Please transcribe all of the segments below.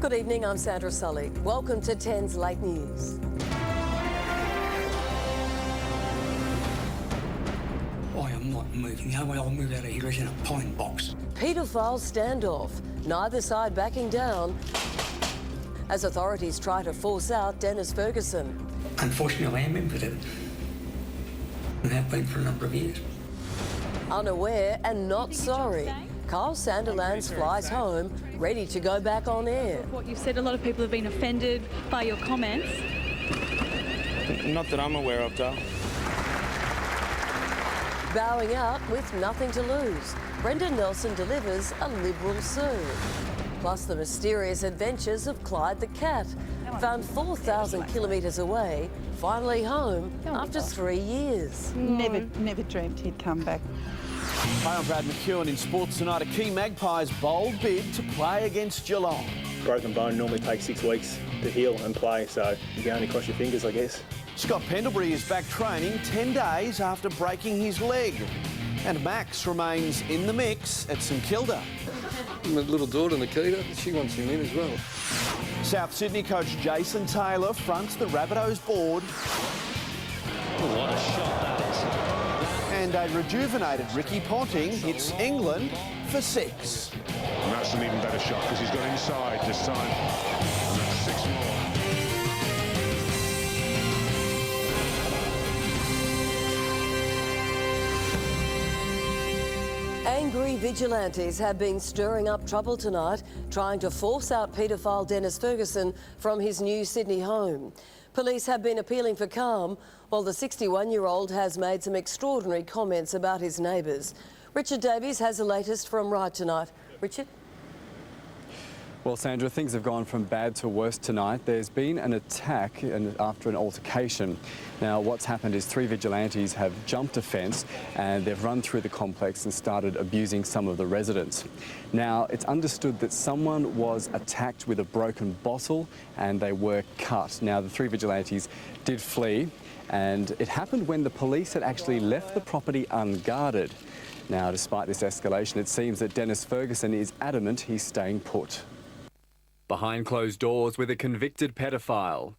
Good evening, I'm Sandra Sully. Welcome to 10's Late News. I am not moving. The only way I'll move out of here is in a pine box. Paedophile standoff. Neither side backing down as authorities try to force out Dennis Ferguson. Unfortunately, I am impotent. And have been for a number of years. Unaware and not sorry. Kyle Sandilands flies home, ready to go back on air. What you've said, a lot of people have been offended by your comments. Not that I'm aware of, Dale. Bowing out with nothing to lose, Brendan Nelson delivers a Liberal serve. Plus the mysterious adventures of Clyde the cat, found 4,000 kilometres away, finally home after 3 years. Never dreamt he'd come back. Hi, I'm Brad McEwen. In sports tonight, a key Magpies bold bid to play against Geelong. Broken bone normally takes 6 weeks to heal and play, so you can only cross your fingers, I guess. Scott Pendlebury is back training 10 days after breaking his leg. And Max remains in the mix at St Kilda. My little daughter, Nikita, she wants him in as well. South Sydney coach Jason Taylor fronts the Rabbitohs board. What a shot that is. And a rejuvenated Ricky Ponting hits England for 6. And that's an even better shot because he's got inside this time. And that's 6 more. Angry vigilantes have been stirring up trouble tonight, trying to force out paedophile Dennis Ferguson from his new Sydney home. Police have been appealing for calm, while the 61-year-old has made some extraordinary comments about his neighbours. Richard Davies has the latest from Right tonight. Richard? Well, Sandra, things have gone from bad to worse tonight. There's been an attack after an altercation. Now, what's happened is 3 vigilantes have jumped a fence and they've run through the complex and started abusing some of the residents. Now, it's understood that someone was attacked with a broken bottle and they were cut. Now, the 3 vigilantes did flee, and it happened when the police had actually left the property unguarded. Now, despite this escalation, it seems that Dennis Ferguson is adamant he's staying put. Behind closed doors with a convicted pedophile.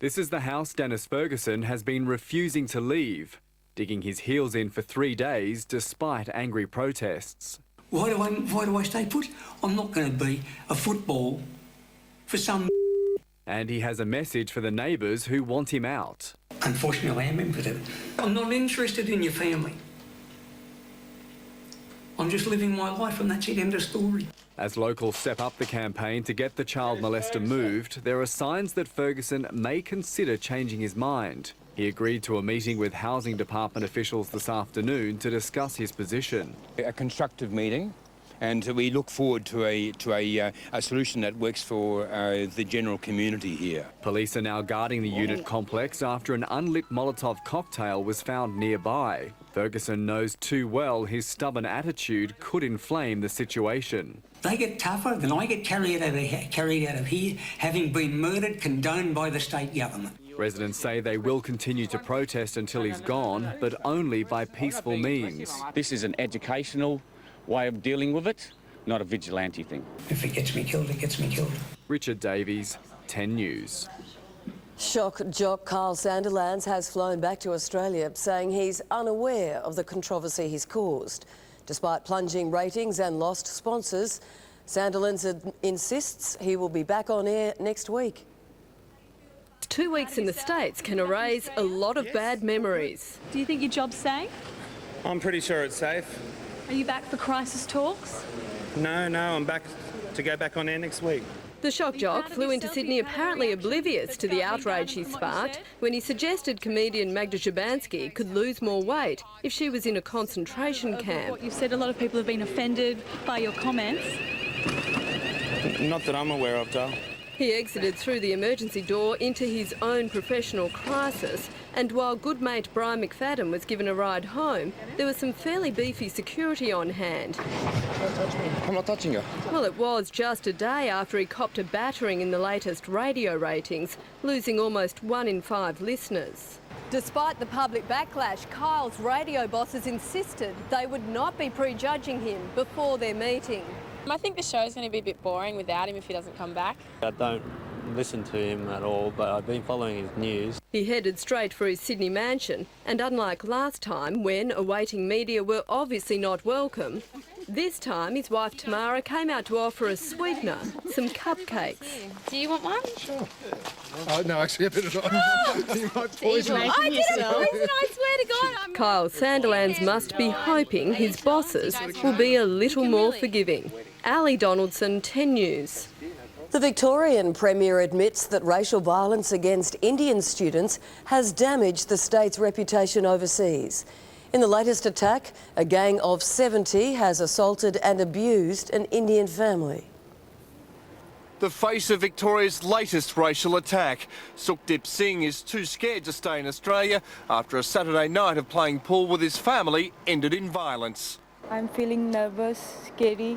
This is the house Dennis Ferguson has been refusing to leave, digging his heels in for 3 days despite angry protests. Why do I stay put? I'm not going to be a football for some... And he has a message for the neighbours who want him out. Unfortunately, I am impotent. I'm not interested in your family. I'm just living my life and that's it, end of story. As locals step up the campaign to get the child molester moved, there are signs that Ferguson may consider changing his mind. He agreed to a meeting with Housing Department officials this afternoon to discuss his position. A constructive meeting, and we look forward to a solution that works for the general community here. Police are now guarding the unit complex after an unlit Molotov cocktail was found nearby. Ferguson knows too well his stubborn attitude could inflame the situation. They get tougher, then I get carried out of here, having been murdered, condoned by the state government. Residents say they will continue to protest until he's gone, but only by peaceful means. This is an educational way of dealing with it, not a vigilante thing. If it gets me killed, it gets me killed. Richard Davies, 10 News. Shock jock Kyle Sandilands has flown back to Australia, saying he's unaware of the controversy he's caused. Despite plunging ratings and lost sponsors, Sandilands insists he will be back on air next week. 2 weeks in the States can erase a lot of bad memories. Do you think your job's safe? I'm pretty sure it's safe. Are you back for crisis talks? No, I'm back to go back on air next week. The shock jock flew into Sydney apparently oblivious to the outrage he sparked when he suggested comedian Magda Szubanski could lose more weight if she was in a concentration camp. What you've said, a lot of people have been offended by your comments. Not that I'm aware of, Dale. He exited through the emergency door into his own professional crisis, and while good mate Brian McFadden was given a ride home, there was some fairly beefy security on hand. Don't touch me. I'm not touching you. Well, it was just a day after he copped a battering in the latest radio ratings, losing almost 1 in 5 listeners. Despite the public backlash, Kyle's radio bosses insisted they would not be prejudging him before their meeting. I think the show's going to be a bit boring without him if he doesn't come back. I don't listen to him at all, but I've been following his news. He headed straight for his Sydney mansion, and unlike last time when awaiting media were obviously not welcome, this time his wife Tamara came out to offer a sweetener, some cupcakes. Do you want one? Sure. Oh, no, actually, a bit of you might poison me. I didn't poison, I swear to God. Kyle Sandilands must be hoping his bosses will be a little more forgiving. Ali Donaldson, 10 News. The Victorian Premier admits that racial violence against Indian students has damaged the state's reputation overseas. In the latest attack, a gang of 70 has assaulted and abused an Indian family. The face of Victoria's latest racial attack. Sukhdeep Singh is too scared to stay in Australia after a Saturday night of playing pool with his family ended in violence. I'm feeling nervous, scary,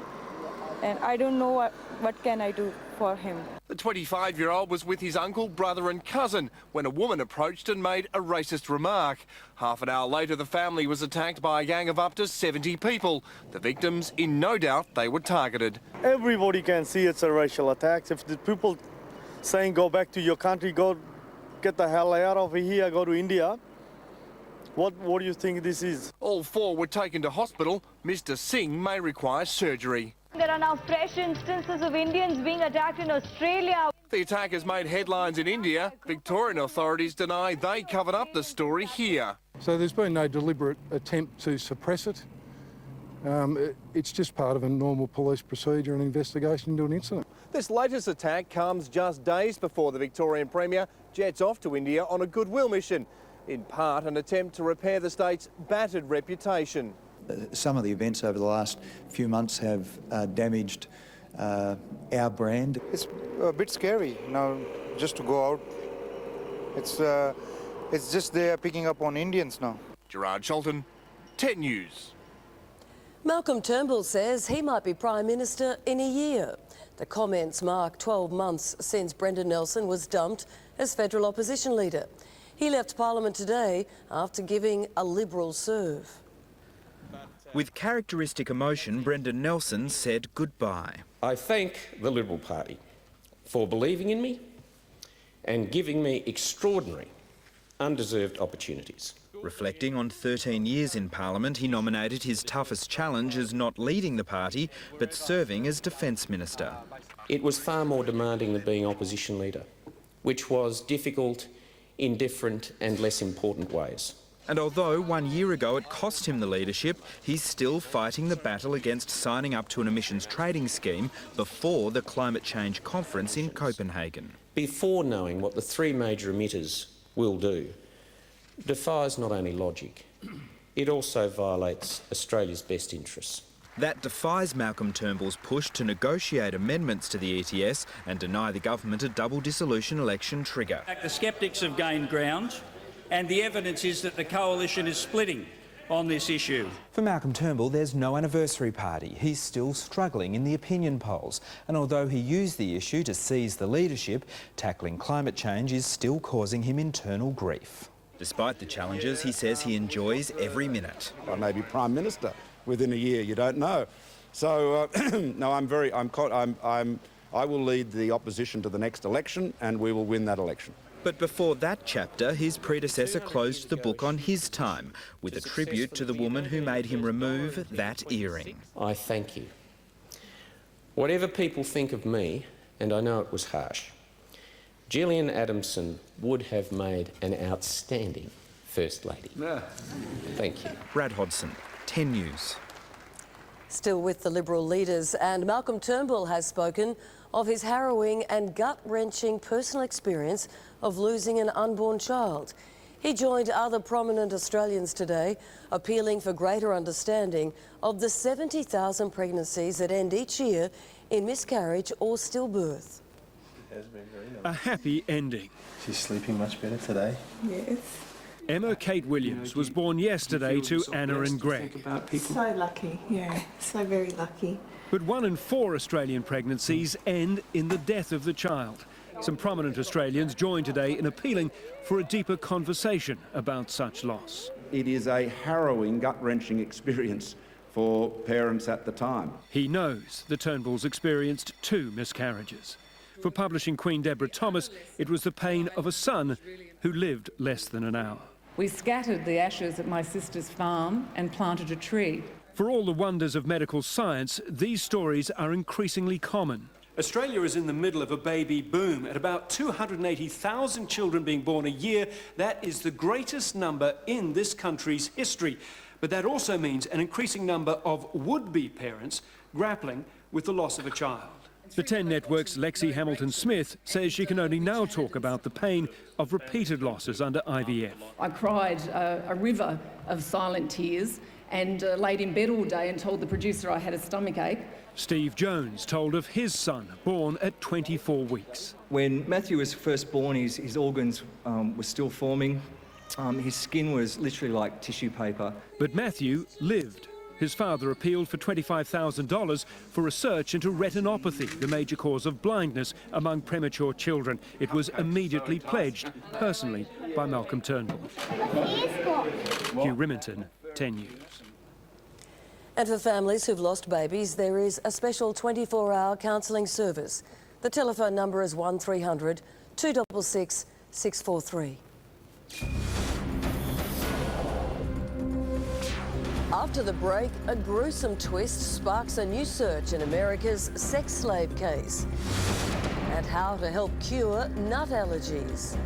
and I don't know what can I do for him. The 25-year-old was with his uncle, brother and cousin when a woman approached and made a racist remark. Half an hour later, the family was attacked by a gang of up to 70 people. The victims in no doubt they were targeted. Everybody can see it's a racial attack. If the people saying go back to your country, go get the hell out of here, go to India, what do you think this is? All four were taken to hospital. Mr. Singh may require surgery. There are now fresh instances of Indians being attacked in Australia. The attack has made headlines in India. Victorian authorities deny they covered up the story here. So there's been no deliberate attempt to suppress it. It's just part of a normal police procedure and investigation into an incident. This latest attack comes just days before the Victorian Premier jets off to India on a goodwill mission, in part an attempt to repair the state's battered reputation. Some of the events over the last few months have damaged our brand. It's a bit scary now just to go out. It's just they are picking up on Indians now. Gerard Sholton, 10 News. Malcolm Turnbull says he might be Prime Minister in a year. The comments mark 12 months since Brendan Nelson was dumped as federal opposition leader. He left Parliament today after giving a Liberal serve. With characteristic emotion, Brendan Nelson said goodbye. I thank the Liberal Party for believing in me and giving me extraordinary, undeserved opportunities. Reflecting on 13 years in Parliament, he nominated his toughest challenge as not leading the party, but serving as Defence Minister. It was far more demanding than being opposition leader, which was difficult in different and less important ways. And although 1 year ago it cost him the leadership, he's still fighting the battle against signing up to an emissions trading scheme before the climate change conference in Copenhagen. Before knowing what the three major emitters will do, defies not only logic, it also violates Australia's best interests. That defies Malcolm Turnbull's push to negotiate amendments to the ETS and deny the government a double dissolution election trigger. The sceptics have gained ground, and the evidence is that the coalition is splitting on this issue. For Malcolm Turnbull, there's no anniversary party. He's still struggling in the opinion polls. And although he used the issue to seize the leadership, tackling climate change is still causing him internal grief. Despite the challenges, he says he enjoys every minute. I may be Prime Minister within a year, you don't know. So, no, I will lead the opposition to the next election and we will win that election. But before that chapter, his predecessor closed the book on his time with a tribute to the woman who made him remove that earring. I thank you. Whatever people think of me, and I know it was harsh, Gillian Adamson would have made an outstanding First Lady. Thank you. Brad Hodson, 10 News. Still with the Liberal leaders, and Malcolm Turnbull has spoken of his harrowing and gut-wrenching personal experience of losing an unborn child. He joined other prominent Australians today, appealing for greater understanding of the 70,000 pregnancies that end each year in miscarriage or stillbirth. A happy ending. She's sleeping much better today. Yes. Emma Kate Williams was born yesterday to Anna and Greg. So lucky, yeah, so very lucky. But 1 in 4 Australian pregnancies end in the death of the child. Some prominent Australians joined today in appealing for a deeper conversation about such loss. It is a harrowing, gut-wrenching experience for parents at the time. He knows the Turnbulls experienced 2 miscarriages. For publishing Queen Deborah Thomas, it was the pain of a son who lived less than an hour. We scattered the ashes at my sister's farm and planted a tree. For all the wonders of medical science, these stories are increasingly common. Australia is in the middle of a baby boom. At about 280,000 children being born a year, that is the greatest number in this country's history. But that also means an increasing number of would-be parents grappling with the loss of a child. The 10 Network's Lexi Hamilton-Smith says she can only now talk about the pain of repeated losses under IVF. I cried a river of silent tears and laid in bed all day and told the producer I had a stomachache. Steve Jones told of his son, born at 24 weeks. When Matthew was first born, his organs were still forming. His skin was literally like tissue paper. But Matthew lived. His father appealed for $25,000 for research into retinopathy, the major cause of blindness among premature children. It was immediately pledged, personally, by Malcolm Turnbull. Hugh Rimmington, 10 News. And for families who've lost babies, there is a special 24-hour counselling service. The telephone number is 1300 266 643. After the break, a gruesome twist sparks a new search in America's sex slave case and how to help cure nut allergies.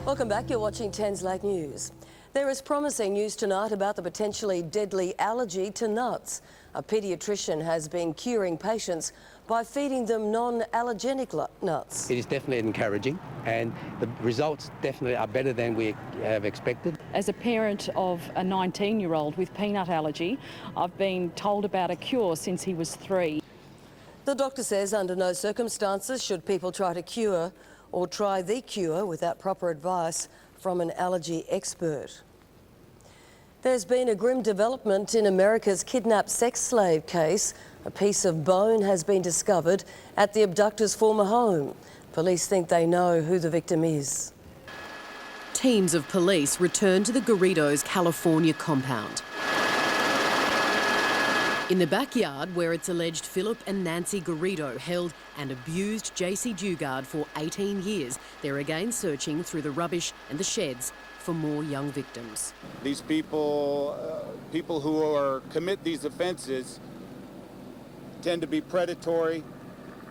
Welcome back. You're watching 10's Late News. There is promising news tonight about the potentially deadly allergy to nuts. A paediatrician has been curing patients by feeding them non-allergenic nuts. It is definitely encouraging, and the results definitely are better than we have expected. As a parent of a 19-year-old with peanut allergy, I've been told about a cure since he was 3. The doctor says under no circumstances should people try to cure or try the cure without proper advice from an allergy expert. There's been a grim development in America's kidnapped sex slave case. A piece of bone has been discovered at the abductor's former home. Police think they know who the victim is. Teams of police returned to the Garridos' California compound. In the backyard where it's alleged Philip and Nancy Garrido held and abused JC Dugard for 18 years, they're again searching through the rubbish and the sheds for more young victims. These people who commit these offences tend to be predatory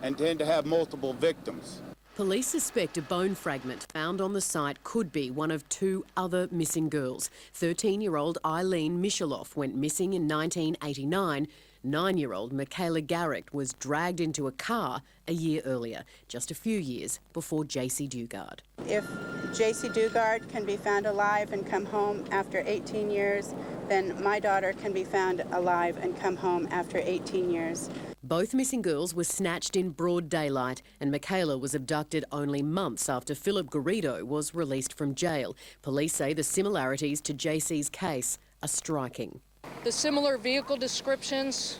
and tend to have multiple victims. Police suspect a bone fragment found on the site could be one of 2 other missing girls. 13-year-old Eileen Michaloff went missing in 1989. 9-year-old Michaela Garrick was dragged into a car a year earlier, just a few years before JC Dugard. If JC Dugard can be found alive and come home after 18 years, then my daughter can be found alive and come home after 18 years. Both missing girls were snatched in broad daylight, and Michaela was abducted only months after Philip Garrido was released from jail. Police say the similarities to JC's case are striking. The similar vehicle descriptions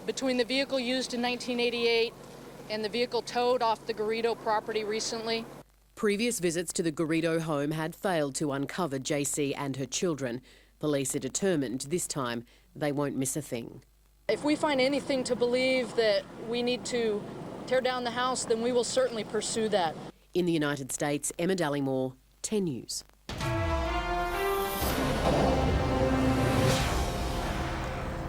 between the vehicle used in 1988 and the vehicle towed off the Garrido property recently. Previous visits to the Garrido home had failed to uncover JC and her children. Police are determined this time they won't miss a thing. If we find anything to believe that we need to tear down the house, then we will certainly pursue that. In the United States, Emma Dallymore, 10 News.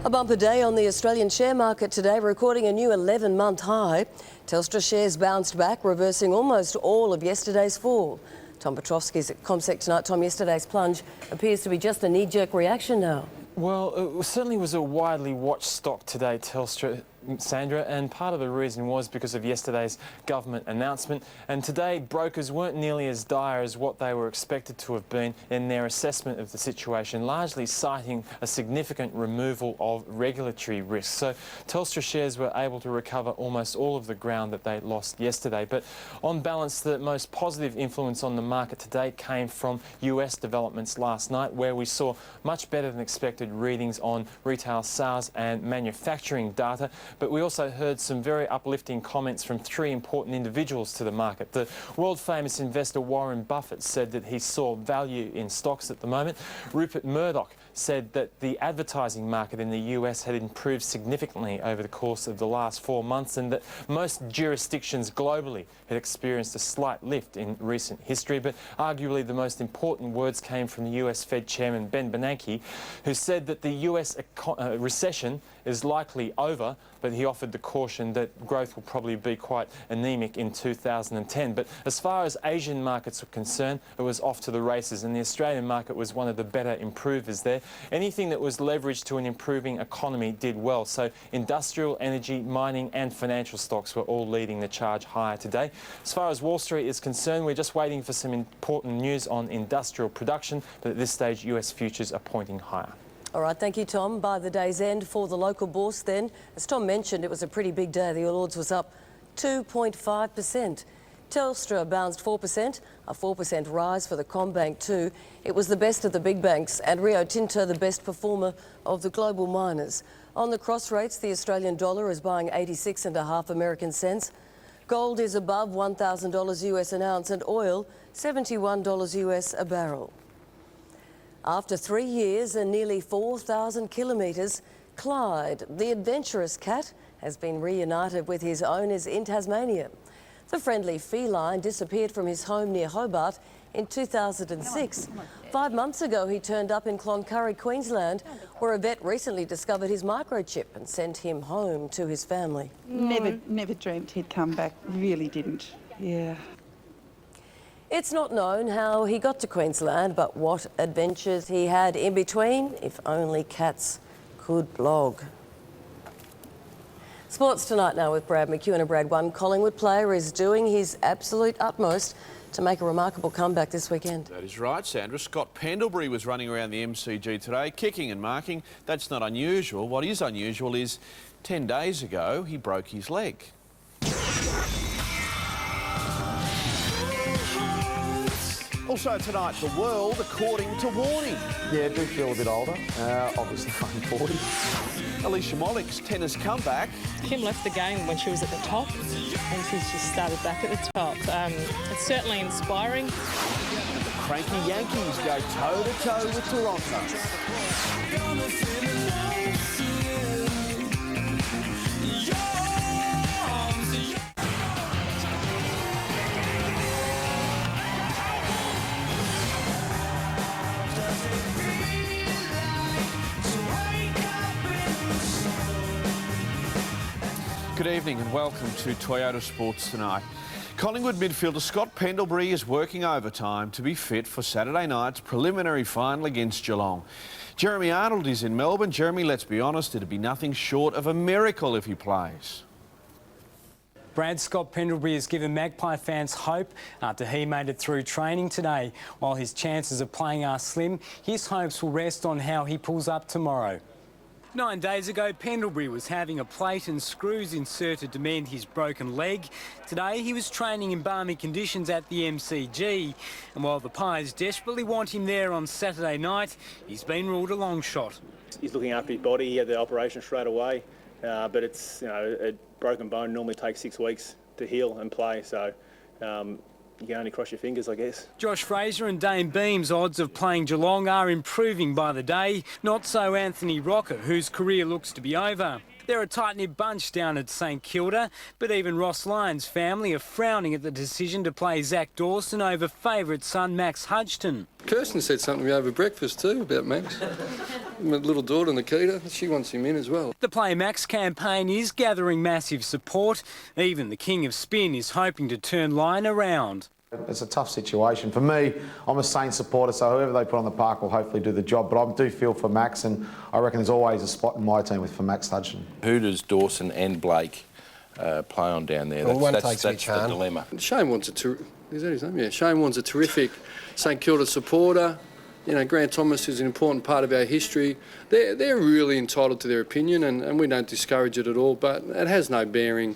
A bumper day on the Australian share market today, recording a new 11-month high. Telstra shares bounced back, reversing almost all of yesterday's fall. Tom Petrovski's at CommSec tonight. Tom, yesterday's plunge appears to be just a knee-jerk reaction now. Well, it certainly was a widely watched stock today, Telstra, Sandra, and part of the reason was because of yesterday's government announcement. And today, brokers weren't nearly as dire as what they were expected to have been in their assessment of the situation, largely citing a significant removal of regulatory risks. So Telstra shares were able to recover almost all of the ground that they lost yesterday. But on balance, the most positive influence on the market today came from US developments last night, where we saw much better than expected readings on retail sales and manufacturing data. but we also heard some very uplifting comments from three important individuals to the market. The world-famous investor Warren Buffett said that he saw value in stocks at the moment. Rupert Murdoch said that the advertising market in the US had improved significantly over the course of the last 4 months, and that most jurisdictions globally had experienced a slight lift in recent history. But arguably the most important words came from the US Fed Chairman Ben Bernanke, who said that the US recession is likely over, but he offered the caution that growth will probably be quite anemic in 2010. But as far as Asian markets were concerned, it was off to the races, and the Australian market was one of the better improvers there. Anything that was leveraged to an improving economy did well. So industrial, energy, mining and financial stocks were all leading the charge higher today. As far as Wall Street is concerned, we're just waiting for some important news on industrial production, but at this stage US futures are pointing higher. All right, thank you, Tom. By the day's end for the local bourse then, as Tom mentioned, it was a pretty big day. The All Ords was up 2.5%. Telstra bounced 4%, a 4% rise for the CommBank too. It was the best of the big banks, and Rio Tinto the best performer of the global miners. On the cross rates, the Australian dollar is buying 86.5 American cents. Gold is above $1,000 US an ounce, and oil $71 US a barrel. After 3 years and nearly 4,000 kilometres, Clyde, the adventurous cat, has been reunited with his owners in Tasmania. The friendly feline disappeared from his home near Hobart in 2006. 5 months ago, he turned up in Cloncurry, Queensland, where a vet recently discovered his microchip and sent him home to his family. Never dreamt he'd come back. Really didn't. Yeah. It's not known how he got to Queensland, but what adventures he had in between, if only cats could blog. Sports tonight now with Brad McEwen. A Brad, one Collingwood player is doing his absolute utmost to make a remarkable comeback this weekend. That is right, Sandra. Scott Pendlebury was running around the MCG today, kicking and marking. That's not unusual. What is unusual is 10 days ago, he broke his leg. Also tonight, the world according to Warney. Yeah, I do feel a bit older. Obviously, I'm 40. Alicia Mollick's tennis comeback. Kim left the game when she was at the top, and she's just started back at the top. It's certainly inspiring. The cranky Yankees go toe-to-toe with Toronto. Good evening and welcome to Toyota Sports Tonight. Collingwood midfielder Scott Pendlebury is working overtime to be fit for Saturday night's preliminary final against Geelong. Jeremy Arnold is in Melbourne. Jeremy, let's be honest, it'd be nothing short of a miracle if he plays. Brad, Scott Pendlebury has given Magpie fans hope after he made it through training today. While his chances of playing are slim, his hopes will rest on how he pulls up tomorrow. 9 days ago, Pendlebury was having a plate and screws inserted to mend his broken leg. Today, he was training in balmy conditions at the MCG. And while the Pies desperately want him there on Saturday night, he's been ruled a long shot. He's looking after his body. He had the operation straight away. But it's, a broken bone normally takes 6 weeks to heal and play. So you can only cross your fingers, I guess. Josh Fraser and Dane Beam's odds of playing Geelong are improving by the day. Not so Anthony Rocker, whose career looks to be over. They're a tight-knit bunch down at St Kilda, but even Ross Lyon's family are frowning at the decision to play Zach Dawson over favourite son Max Hudgton. Kirsten said something to me over breakfast too about Max. My little daughter Nikita, she wants him in as well. The Play Max campaign is gathering massive support. Even the King of Spin is hoping to turn Lyon around. It's a tough situation. For me, I'm a Saints supporter, so whoever they put on the park will hopefully do the job. But I do feel for Max, and I reckon there's always a spot in my team for Max Hudgton. Who does Dawson and Blake play on down there? Well, that's the dilemma. Shane Warne's is that his name? Yeah, Shane Warne's a terrific St Kilda supporter. You know, Grant Thomas is an important part of our history. They're really entitled to their opinion, and we don't discourage it at all, but it has no bearing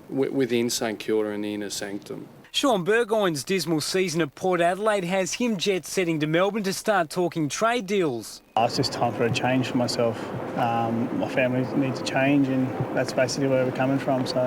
within St Kilda and the inner sanctum. Sean Burgoyne's dismal season at Port Adelaide has him jet-setting to Melbourne to start talking trade deals. It's just time for a change for myself. My family needs a change, and that's basically where we're coming from. So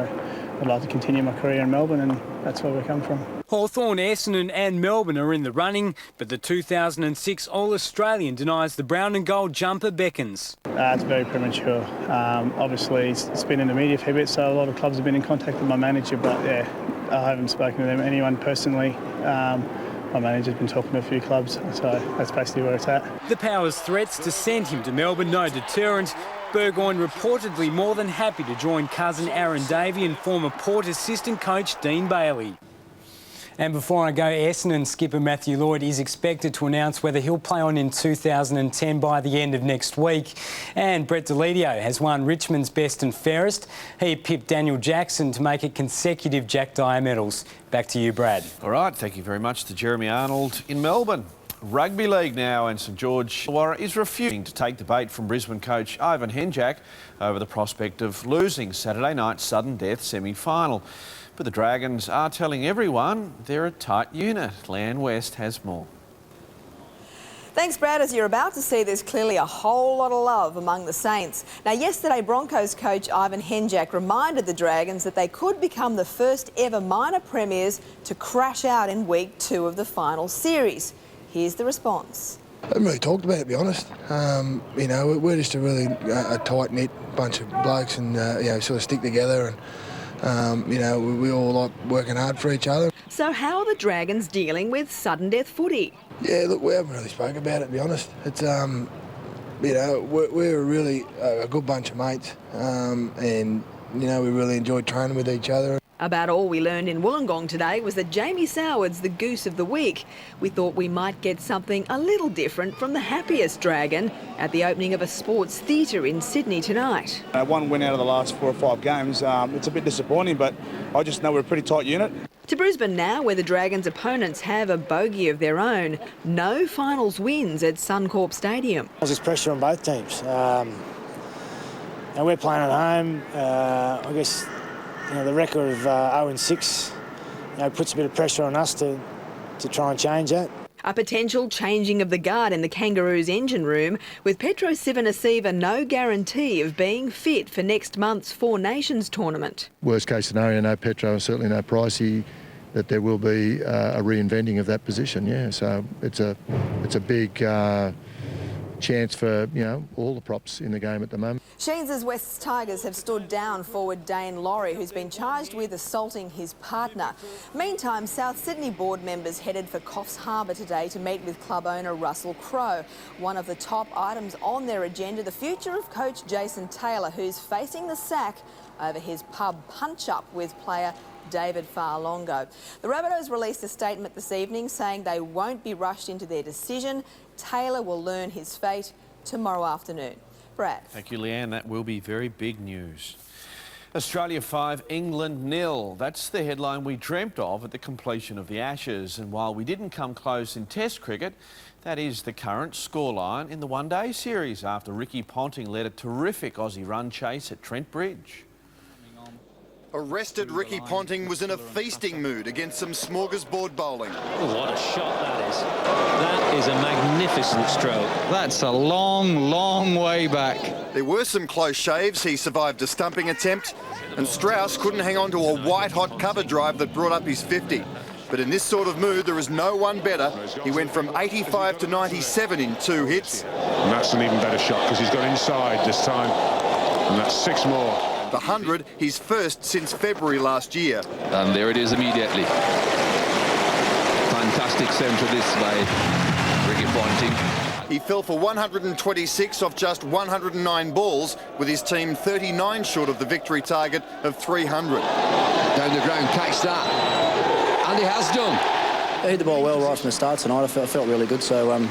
I'd like to continue my career in Melbourne, and that's where we come from. Hawthorn, Essendon and Melbourne are in the running, but the 2006 All-Australian denies the brown and gold jumper beckons. It's very premature. Obviously, it's been in the media for a bit, so a lot of clubs have been in contact with my manager, but yeah, I haven't spoken to anyone personally. My manager's been talking to a few clubs, so that's basically where it's at. The Power's threats to send him to Melbourne no deterrent. Burgoyne reportedly more than happy to join cousin Aaron Davey and former Port assistant coach Dean Bailey. And before I go, Essendon skipper Matthew Lloyd is expected to announce whether he'll play on in 2010 by the end of next week. And Brett Deledio has won Richmond's best and fairest. He pipped Daniel Jackson to make it consecutive Jack Dyer medals. Back to you, Brad. All right, thank you very much to Jeremy Arnold in Melbourne. Rugby League now, and St George Illawarra is refusing to take the bait from Brisbane coach Ivan Henjak over the prospect of losing Saturday night's sudden death semi-final. But the Dragons are telling everyone they're a tight unit. Leanne West has more. Thanks, Brad. As you're about to see, there's clearly a whole lot of love among the Saints. Now, yesterday, Broncos coach Ivan Henjak reminded the Dragons that they could become the first ever minor premiers to crash out in week 2 of the final series. Here's the response. I haven't really talked about it, to be honest. You know, we're just a really tight-knit bunch of blokes, and you know, sort of stick together, and you know, we all like working hard for each other. So how are the Dragons dealing with sudden death footy? Yeah, look, we haven't really spoken about it, to be honest. It's you know, we're really a good bunch of mates, and you know, we really enjoy training with each other. About all we learned in Wollongong today was that Jamie Soward's the goose of the week. We thought we might get something a little different from the happiest dragon at the opening of a sports theatre in Sydney tonight. One win out of the last 4 or 5 games. It's a bit disappointing, but I just know we're a pretty tight unit. To Brisbane now, where the Dragons' opponents have a bogey of their own. No finals wins at Suncorp Stadium. There's pressure on both teams. And we're playing at home. I guess, you know, the record of 0-6, you know, puts a bit of pressure on us to try and change that. A potential changing of the guard in the Kangaroos' engine room, with Petro Civoniceva no guarantee of being fit for next month's Four Nations tournament. Worst case scenario, no Petro and certainly no Pricey, that there will be a reinventing of that position. Yeah, so it's a big chance for, you know, all the props in the game at the moment. Sheens' West Tigers have stood down forward Dane Laurie, who's been charged with assaulting his partner. Meantime, South Sydney board members headed for Coffs Harbour today to meet with club owner Russell Crowe. One of the top items on their agenda, the future of coach Jason Taylor, who's facing the sack over his pub punch-up with player David Farlongo. The Rabbitohs released a statement this evening saying they won't be rushed into their decision. Taylor will learn his fate tomorrow afternoon. Brad. Thank you, Leanne. That will be very big news. Australia 5, England 0. That's the headline we dreamt of at the completion of the Ashes. And while we didn't come close in Test cricket, that is the current scoreline in the one-day series after Ricky Ponting led a terrific Aussie run chase at Trent Bridge. Arrested Ricky Ponting was in a feasting mood against some smorgasbord bowling. Oh, what a shot that is. That is a magnificent stroke. That's a long, long way back. There were some close shaves. He survived a stumping attempt, and Strauss couldn't hang on to a white-hot cover drive that brought up his 50. But in this sort of mood, there is no one better. He went from 85 to 97 in 2 hits. And that's an even better shot because he's got inside this time, and that's 6 more. The 100, his first since February last year. And there it is immediately. Fantastic centre this by Ricky Ponting. He fell for 126 off just 109 balls, with his team 39 short of the victory target of 300. Down the ground, catch that. And he has done. He hit the ball well right from the start tonight. I felt really good. So, you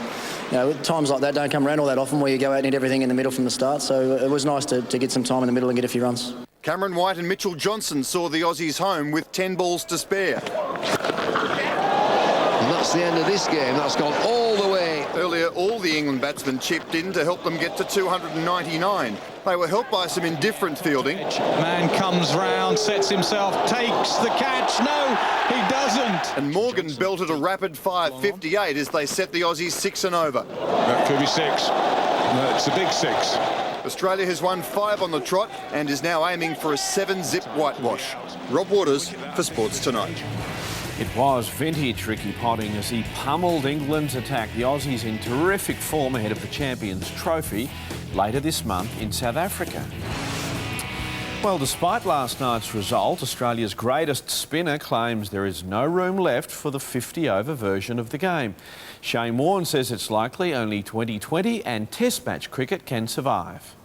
know, times like that don't come around all that often where you go out and hit everything in the middle from the start. So it was nice to get some time in the middle and get a few runs. Cameron White and Mitchell Johnson saw the Aussies home with 10 balls to spare. And that's the end of this game. That's gone all the way. Earlier, all the the England batsmen chipped in to help them get to 299. They were helped by some indifferent fielding. Man comes round, sets himself, takes the catch. No, he doesn't. And Morgan belted a rapid-fire 58 as they set the Aussies 6 and over. That could be 6. It's a big 6. Australia has won 5 on the trot and is now aiming for a 7-zip whitewash. Rob Waters for Sports Tonight. It was vintage Ricky Ponting as he pummeled England's attack. The Aussies in terrific form ahead of the Champions Trophy later this month in South Africa. Well, despite last night's result, Australia's greatest spinner claims there is no room left for the 50-over version of the game. Shane Warne says it's likely only 2020 and Test match cricket can survive.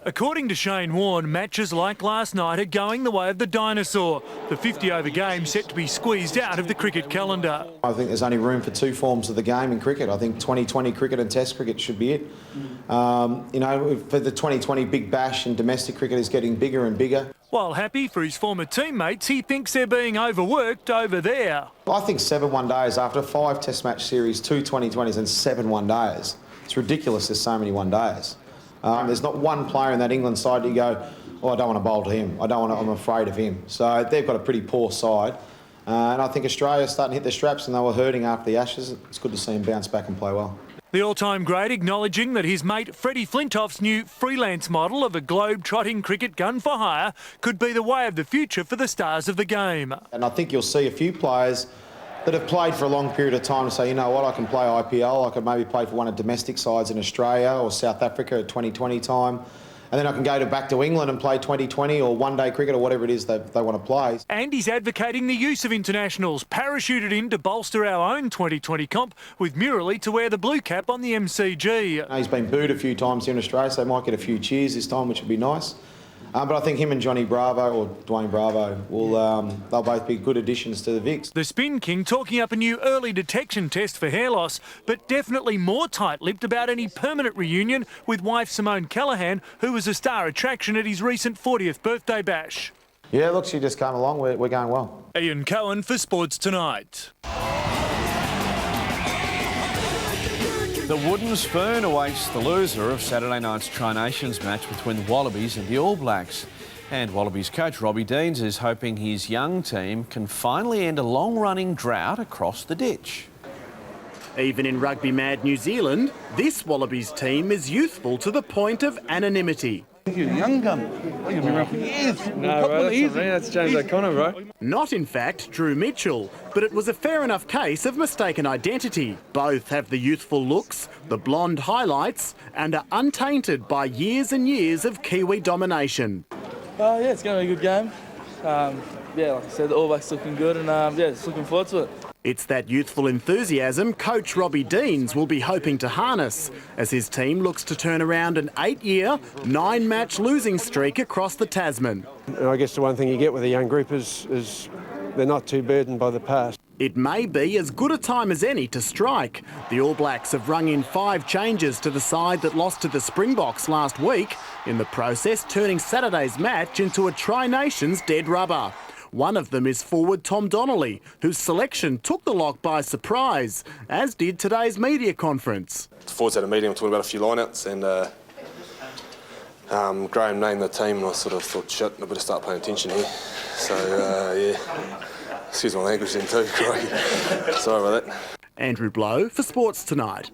According to Shane Warne, matches like last night are going the way of the dinosaur. The 50-over game set to be squeezed out of the cricket calendar. I think there's only room for 2 forms of the game in cricket. I think 2020 cricket and Test cricket should be it. You know, for the 2020 Big Bash and domestic cricket is getting bigger and bigger. While happy for his former teammates, he thinks they're being overworked over there. I think 7 one-days after 5 Test match series, 2 2020s and 7 one-days. It's ridiculous there's so many one-days. There's not one player in that England side you go, oh, I don't want to bowl to him. I'm afraid of him. So they've got a pretty poor side. And I think Australia's starting to hit the straps and they were hurting after the Ashes. It's good to see him bounce back and play well. The all-time great acknowledging that his mate Freddie Flintoff's new freelance model of a globe-trotting cricket gun for hire could be the way of the future for the stars of the game. And I think you'll see a few players that have played for a long period of time and say, you know what, I can play IPL, I could maybe play for one of the domestic sides in Australia or South Africa at 2020 time, and then I can go back to England and play 2020 or one-day cricket or whatever it is they want to play. And he's advocating the use of internationals parachuted in to bolster our own 2020 comp, with Murali to wear the blue cap on the MCG. He's been booed a few times here in Australia, so they might get a few cheers this time, which would be nice. But I think him and Johnny Bravo, or Dwayne Bravo, they'll both be good additions to the Vicks. The Spin King talking up a new early detection test for hair loss, but definitely more tight-lipped about any permanent reunion with wife Simone Callaghan, who was a star attraction at his recent 40th birthday bash. Yeah, look, she just came along. We're going well. Ian Cohen for Sports Tonight. The wooden spoon awaits the loser of Saturday night's Tri-Nations match between the Wallabies and the All Blacks. And Wallabies coach Robbie Deans is hoping his young team can finally end a long-running drought across the ditch. Even in rugby-mad New Zealand, this Wallabies team is youthful to the point of anonymity. You're a young gun. Oh, you've been around for years. No, bro, that's James O'Connor, bro. Not, in fact, Drew Mitchell, but it was a fair enough case of mistaken identity. Both have the youthful looks, the blonde highlights, and are untainted by years and years of Kiwi domination. Yeah, it's going to be a good game. Yeah, like I said, the All Blacks looking good, and yeah, just looking forward to it. It's that youthful enthusiasm coach Robbie Deans will be hoping to harness as his team looks to turn around an 8-year, 9-match losing streak across the Tasman. And I guess the one thing you get with a young group is they're not too burdened by the past. It may be as good a time as any to strike. The All Blacks have rung in 5 changes to the side that lost to the Springboks last week, in the process turning Saturday's match into a Tri-Nations dead rubber. One of them is forward Tom Donnelly, whose selection took the lock by surprise, as did today's media conference. The forwards had a meeting, we talked about a few lineouts, and Graham named the team, and I sort of thought, shit, I better start paying attention here. So, yeah, excuse my language then too, crikey. Sorry about that. Andrew Blow for Sports Tonight.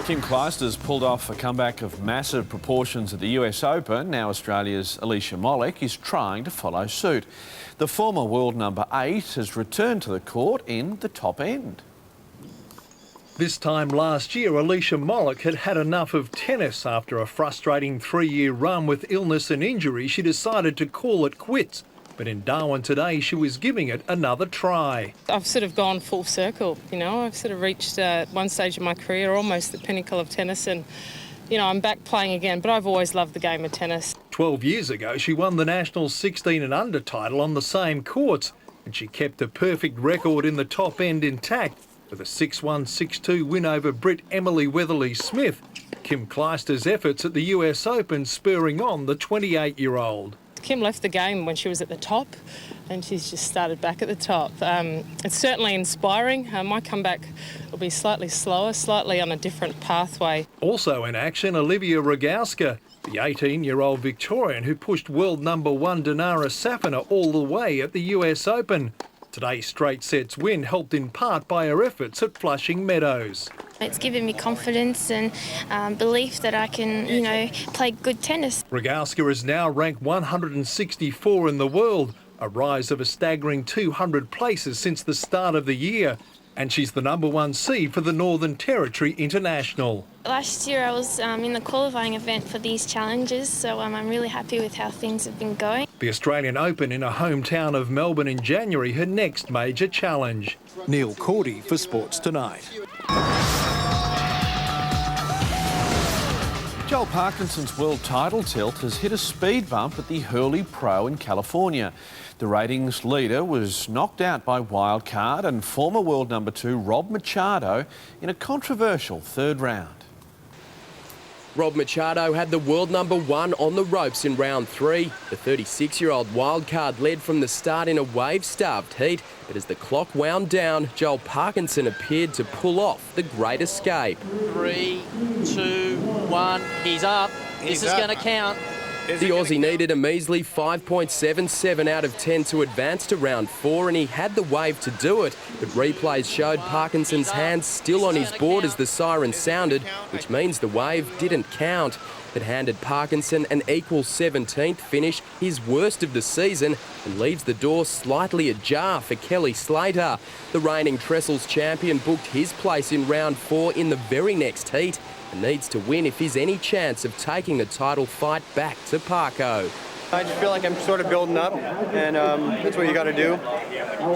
Kim Clijsters pulled off a comeback of massive proportions at the US Open. Now Australia's Alicia Molik is trying to follow suit. The former world number 8 has returned to the court in the top end. This time last year, Alicia Molik had had enough of tennis. After a frustrating 3-year run with illness and injury, she decided to call it quits. But in Darwin today, she was giving it another try. I've sort of gone full circle, you know. I've sort of reached one stage of my career, almost the pinnacle of tennis, and, you know, I'm back playing again, but I've always loved the game of tennis. 12 years ago, she won the national 16 and under title on the same courts, and she kept a perfect record in the top end intact with a 6-1, 6-2 win over Brit Emily Weatherly-Smith. Kim Clijsters' efforts at the US Open spurring on the 28-year-old. Kim left the game when she was at the top, and she's just started back at the top. It's certainly inspiring. My comeback will be slightly slower, slightly on a different pathway. Also in action, Olivia Rogowska, the 18-year-old Victorian who pushed world number 1 Dinara Safina all the way at the US Open. Today's straight sets win helped in part by her efforts at Flushing Meadows. It's given me confidence and belief that I can, play good tennis. Rogowska is now ranked 164 in the world, a rise of a staggering 200 places since the start of the year. And she's the number 1 seed for the Northern Territory International. Last year I was in the qualifying event for these challenges, so I'm really happy with how things have been going. The Australian Open in her hometown of Melbourne in January, her next major challenge. Neil Cordy for Sports Tonight. Joel Parkinson's world title tilt has hit a speed bump at the Hurley Pro in California. The ratings leader was knocked out by wildcard and former world number 2 Rob Machado in a controversial third round. Rob Machado had the world number 1 on the ropes in round 3. The 36-year-old wildcard led from the start in a wave-starved heat, but as the clock wound down, Joel Parkinson appeared to pull off the great escape. 3, 2, 1, he's up. This is going to count. The Aussie needed a measly 5.77 out of 10 to advance to round 4, and he had the wave to do it, but replays showed Parkinson's hands still on his board as the siren sounded, which means the wave didn't count. It handed Parkinson an equal 17th finish, his worst of the season, and leaves the door slightly ajar for Kelly Slater. The reigning Trestles champion booked his place in round 4 in the very next heat, and needs to win if he's any chance of taking the title fight back to Parco. I just feel like I'm sort of building up, and that's what you got to do.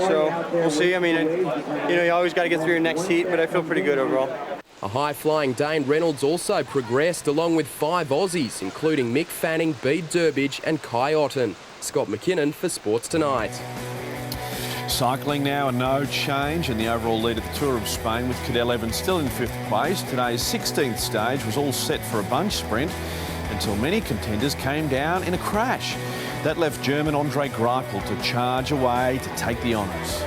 So we'll see. I mean, you always got to get through your next heat, but I feel pretty good overall. A high-flying Dane Reynolds also progressed along with 5 Aussies, including Mick Fanning, Bede Durbidge and Kai Otten. Scott McKinnon for Sports Tonight. Cycling now, and no change in the overall lead at the Tour of Spain, with Cadel Evans still in 5th place. Today's 16th stage was all set for a bunch sprint until many contenders came down in a crash. That left German Andre Greipel to charge away to take the honours.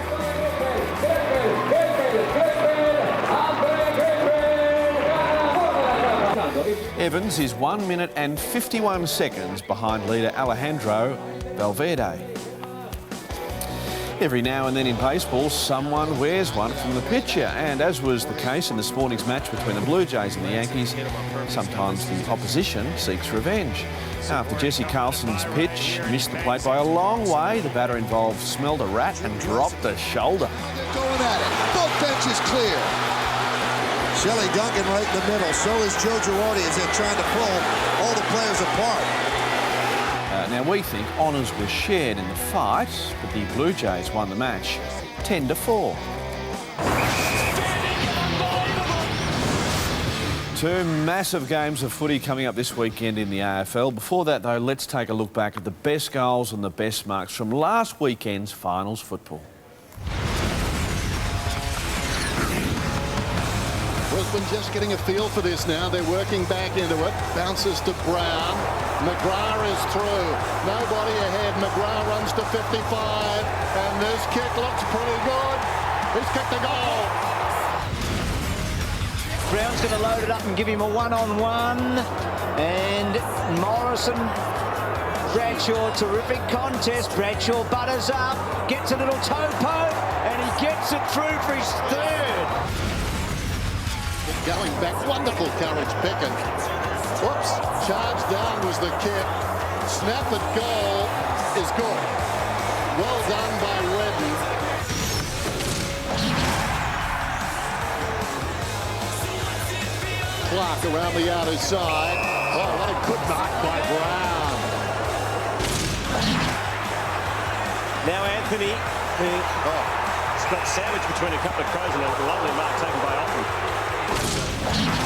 Evans is 1 minute and 51 seconds behind leader Alejandro Valverde. Every now and then in baseball, someone wears one from the pitcher, and as was the case in this morning's match between the Blue Jays and the Yankees, sometimes the opposition seeks revenge. After Jesse Carlson's pitch missed the plate by a long way, the batter involved smelled a rat and dropped a shoulder. Going at it. Both benches clear. Shelley Duncan right in the middle. So is Joe Girardi as they're trying to pull all the players apart. Now, we think honours were shared in the fight, but the Blue Jays won the match 10-4. 2 massive games of footy coming up this weekend in the AFL. Before that, though, let's take a look back at the best goals and the best marks from last weekend's finals football. Brisbane just getting a feel for this now. They're working back into it. Bounces to Brown. McGrath is through. Nobody ahead. McGrath runs to 55. And this kick looks pretty good. He's kicked a goal. Brown's going to load it up and give him a one-on-one. And Morrison, Bradshaw, terrific contest. Bradshaw butters up, gets a little toe poke, and he gets it through for his third. Going back, wonderful courage, Peckin. Whoops, charge down was the kick. Snap at goal is good. Well done by Redden. Clark around the outer side. Oh, what a good mark by Brown. Now Anthony, it's got sandwiched between a couple of crows, and a lovely mark taken by Otten.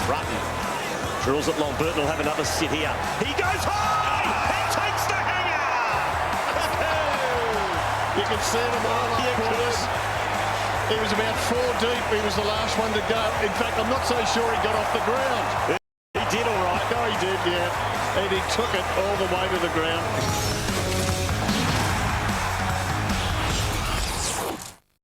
Rutten drills it long. Burton will have another sit here. He goes high! He takes the hanger! You can see him all up close. He was about 4 deep. He was the last one to go. In fact, I'm not so sure he got off the ground. He did all right. No, he did, yeah. And he took it all the way to the ground.